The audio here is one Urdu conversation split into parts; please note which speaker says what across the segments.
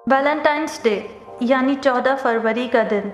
Speaker 1: ویلنٹائنس ڈے یعنی 14 فروری کا دن،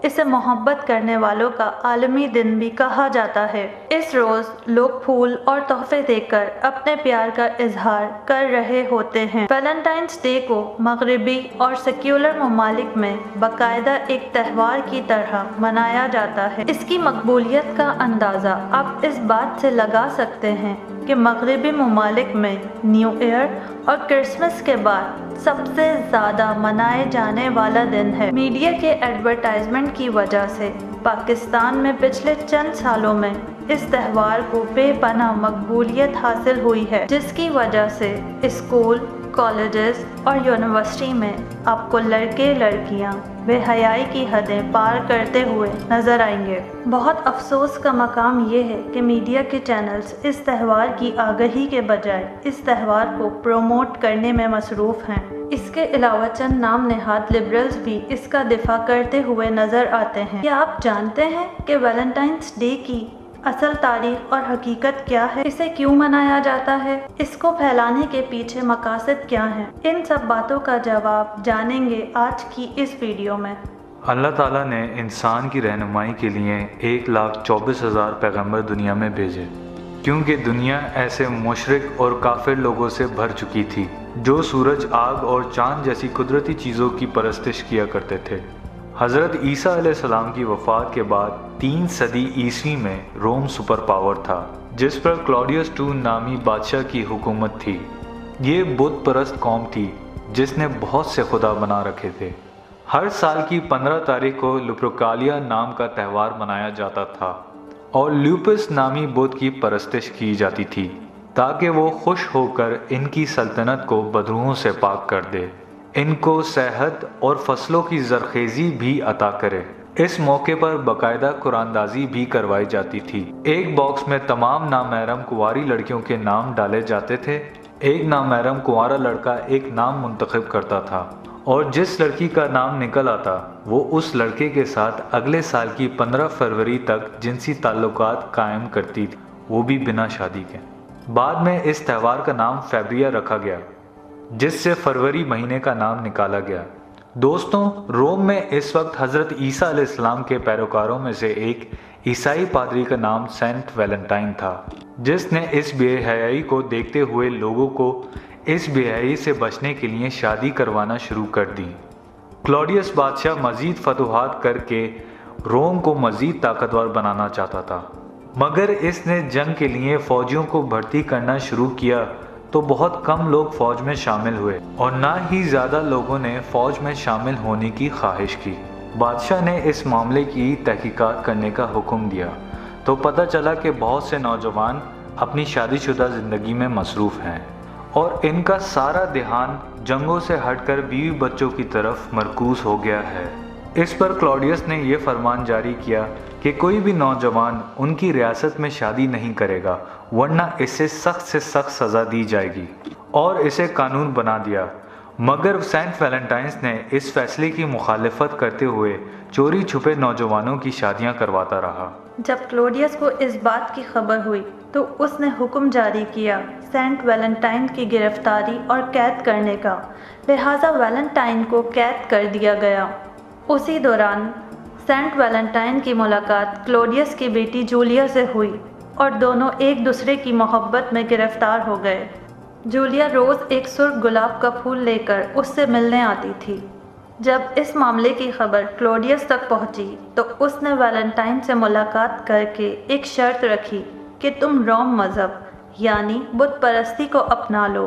Speaker 1: اسے محبت کرنے والوں کا عالمی دن بھی کہا جاتا ہے۔ اس روز لوگ پھول اور تحفے دے کر اپنے پیار کا اظہار کر رہے ہوتے ہیں۔ ویلنٹائنس ڈے کو مغربی اور سیکولر ممالک میں باقاعدہ ایک تہوار کی طرح منایا جاتا ہے۔ اس کی مقبولیت کا اندازہ آپ اس بات سے لگا سکتے ہیں کہ مغربی ممالک میں نیو ایئر اور کرسمس کے بعد سب سے زیادہ منائے جانے والا دن ہے۔ میڈیا کے ایڈورٹائزمنٹ کی وجہ سے پاکستان میں پچھلے چند سالوں میں اس تہوار کو بے پناہ مقبولیت حاصل ہوئی ہے، جس کی وجہ سے اسکول، کالجز اور یونیورسٹی میں آپ کو لڑکے لڑکیاں بے حیائی کی حدیں پار کرتے ہوئے نظر آئیں گے۔ بہت افسوس کا مقام یہ ہے کہ میڈیا کے چینلز اس تہوار کی آگہی کے بجائے اس تہوار کو پروموٹ کرنے میں مصروف ہیں۔ اس کے علاوہ چند نام نہاد لبرلز بھی اس کا دفاع کرتے ہوئے نظر آتے ہیں۔ کیا آپ جانتے ہیں کہ ویلنٹائنس ڈے کی اصل تاریخ اور حقیقت کیا ہے؟ اسے کیوں منایا جاتا ہے؟ اس کو پھیلانے کے پیچھے مقاصد کیا ہیں؟ ان سب باتوں کا جواب جانیں گے آج کی اس ویڈیو میں۔
Speaker 2: اللہ تعالیٰ نے انسان کی رہنمائی کے لیے 1,24,000 پیغمبر دنیا میں بھیجے، کیونکہ دنیا ایسے مشرک اور کافر لوگوں سے بھر چکی تھی جو سورج، آگ اور چاند جیسی قدرتی چیزوں کی پرستش کیا کرتے تھے۔ حضرت عیسیٰ علیہ السلام کی وفات کے بعد 3 صدی عیسوی میں روم سپر پاور تھا، جس پر کلاڈیس II نامی بادشاہ کی حکومت تھی۔ یہ بت پرست قوم تھی جس نے بہت سے خدا بنا رکھے تھے۔ ہر سال کی 15 تاریخ کو لوپرکالیا نام کا تہوار منایا جاتا تھا اور لیوپس نامی بت کی پرستش کی جاتی تھی تاکہ وہ خوش ہو کر ان کی سلطنت کو بدروحوں سے پاک کر دے، ان کو صحت اور فصلوں کی زرخیزی بھی عطا کرے۔ اس موقع پر باقاعدہ قرآن دازی بھی کروائی جاتی تھی۔ ایک باکس میں تمام نامحرم کنواری لڑکیوں کے نام ڈالے جاتے تھے۔ ایک نامحرم کنوارا لڑکا ایک نام منتخب کرتا تھا اور جس لڑکی کا نام نکل آتا وہ اس لڑکے کے ساتھ اگلے سال کی 15 فروری تک جنسی تعلقات قائم کرتی تھی، وہ بھی بنا شادی کے۔ بعد میں اس تہوار کا نام فیبریا رکھا گیا، جس سے فروری مہینے کا نام نکالا گیا۔ دوستوں، روم میں اس وقت حضرت عیسیٰ علیہ السلام کے پیروکاروں میں سے ایک عیسائی پادری کا نام سینٹ ویلنٹائن تھا، جس نے اس بے حیائی کو دیکھتے ہوئے لوگوں کو اس بے حیائی سے بچنے کے لیے شادی کروانا شروع کر دی۔ کلاڈیس بادشاہ مزید فتوحات کر کے روم کو مزید طاقتور بنانا چاہتا تھا، مگر اس نے جنگ کے لیے فوجیوں کو بھرتی کرنا شروع کیا تو بہت کم لوگ فوج میں شامل ہوئے اور نہ ہی زیادہ لوگوں نے فوج میں شامل ہونے کی خواہش کی۔ بادشاہ نے اس معاملے کی تحقیقات کرنے کا حکم دیا تو پتہ چلا کہ بہت سے نوجوان اپنی شادی شدہ زندگی میں مصروف ہیں اور ان کا سارا دھیان جنگوں سے ہٹ کر بیوی بچوں کی طرف مرکوز ہو گیا ہے۔ اس پر کلاڈیس نے یہ فرمان جاری کیا کہ کوئی بھی نوجوان ان کی ریاست میں شادی نہیں کرے گا ورنہ اسے سخت سے سخت سزا دی جائے گی، اور اسے قانون بنا دیا۔ مگر سینٹ ویلنٹائنس نے اس فیصلے کی مخالفت کرتے ہوئے چوری چھپے نوجوانوں کی شادیاں کرواتا رہا۔
Speaker 1: جب کلاڈیس کو اس بات کی خبر ہوئی تو اس نے حکم جاری کیا سینٹ ویلنٹائن کی گرفتاری اور قید کرنے کا، لہٰذا ویلنٹائن کو قید کر دیا گیا۔ اسی دوران سینٹ ویلنٹائن کی ملاقات کلاڈیس کی بیٹی جولیا سے ہوئی اور دونوں ایک دوسرے کی محبت میں گرفتار ہو گئے۔ جولیا روز ایک سرخ گلاب کا پھول لے کر اس سے ملنے آتی تھی۔ جب اس معاملے کی خبر کلاڈیس تک پہنچی تو اس نے ویلنٹائن سے ملاقات کر کے ایک شرط رکھی کہ تم روم مذہب یعنی بت پرستی کو اپنا لو۔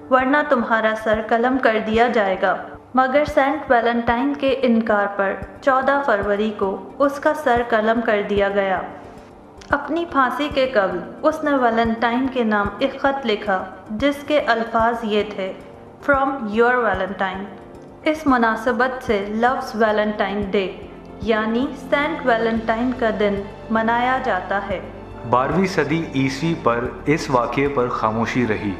Speaker 1: ورنہ تمہارا سر قلم کر دیا جائے گا۔ مگر سینٹ ویلنٹائن کے انکار پر 14 فروری کو اس کا سر قلم کر دیا گیا۔ اپنی پھانسی کے قبل اس نے ویلنٹائن کے نام ایک خط لکھا جس کے الفاظ یہ تھے، فرام یور ویلنٹائن۔ اس مناسبت سے لفظ ویلنٹائن ڈے یعنی سینٹ ویلنٹائن کا دن منایا جاتا ہے۔
Speaker 2: 12ویں صدی عیسوی پر اس واقعے پر خاموشی رہی،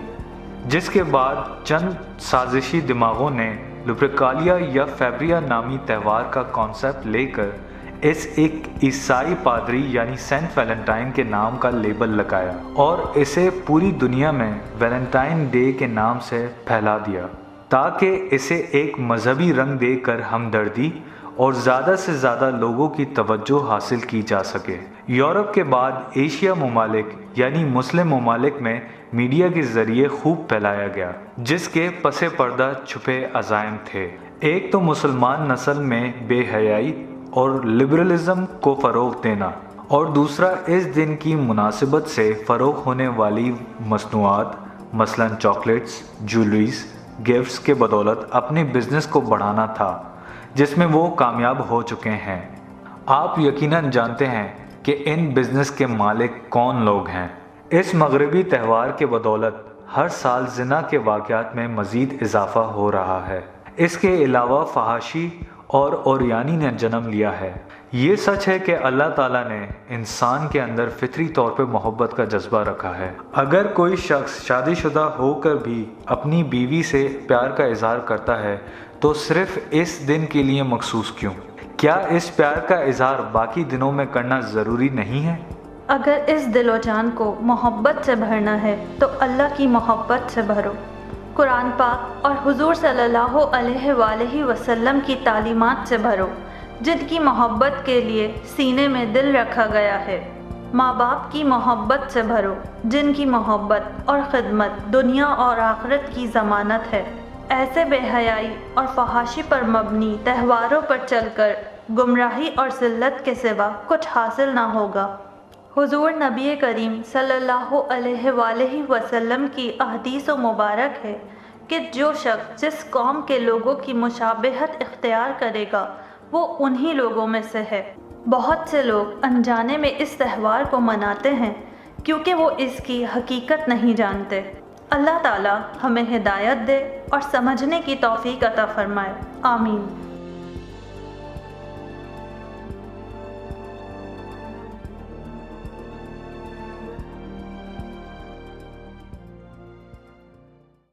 Speaker 2: جس کے بعد چند سازشی دماغوں نے لوپرکالیا یا فیبریا نامی تہوار کا کانسیپٹ لے کر اس ایک عیسائی پادری یعنی سینٹ ویلنٹائن کے نام کا لیبل لگایا اور اسے پوری دنیا میں ویلنٹائن ڈے کے نام سے پھیلا دیا تاکہ اسے ایک مذہبی رنگ دے کر ہمدردی اور زیادہ سے زیادہ لوگوں کی توجہ حاصل کی جا سکے۔ یورپ کے بعد ایشیا ممالک یعنی مسلم ممالک میں میڈیا کے ذریعے خوب پھیلایا گیا، جس کے پس پردہ چھپے عزائم تھے۔ ایک تو مسلمان نسل میں بے حیائی اور لبرلزم کو فروغ دینا، اور دوسرا اس دن کی مناسبت سے فروغ ہونے والی مصنوعات مثلاً چاکلیٹس، جیولریز، گفٹس کے بدولت اپنے بزنس کو بڑھانا تھا، جس میں وہ کامیاب ہو چکے ہیں۔ آپ یقیناً جانتے ہیں کہ ان بزنس کے مالک کون لوگ ہیں۔ اس مغربی تہوار کے بدولت ہر سال زنا کے واقعات میں مزید اضافہ ہو رہا ہے۔ اس کے علاوہ فحاشی اور اوریانی نے جنم لیا ہے۔ یہ سچ ہے کہ اللہ تعالیٰ نے انسان کے اندر فطری طور پہ محبت کا جذبہ رکھا ہے۔ اگر کوئی شخص شادی شدہ ہو کر بھی اپنی بیوی سے پیار کا اظہار کرتا ہے تو صرف اس دن کے لیے مخصوص کیوں؟ کیا اس پیار کا اظہار باقی دنوں میں کرنا ضروری نہیں ہے؟
Speaker 1: اگر اس دل و جان کو محبت سے بھرنا ہے تو اللہ کی محبت سے بھرو۔ قرآن پاک اور حضور صلی اللہ علیہ وآلہ وسلم کی تعلیمات سے بھرو، جن کی محبت کے لیے سینے میں دل رکھا گیا ہے۔ ماں باپ کی محبت سے بھرو، جن کی محبت اور خدمت دنیا اور آخرت کی ضمانت ہے۔ ایسے بے حیائی اور فحاشی پر مبنی تہواروں پر چل کر گمراہی اور ذلت کے سوا کچھ حاصل نہ ہوگا۔ حضور نبی کریم صلی اللہ علیہ وآلہ وسلم کی احادیث و مبارک ہے کہ جو شخص جس قوم کے لوگوں کی مشابہت اختیار کرے گا وہ انہی لوگوں میں سے ہے۔ بہت سے لوگ انجانے میں اس تہوار کو مناتے ہیں کیونکہ وہ اس کی حقیقت نہیں جانتے۔ اللہ تعالی ہمیں ہدایت دے اور سمجھنے کی توفیق عطا فرمائے، آمین۔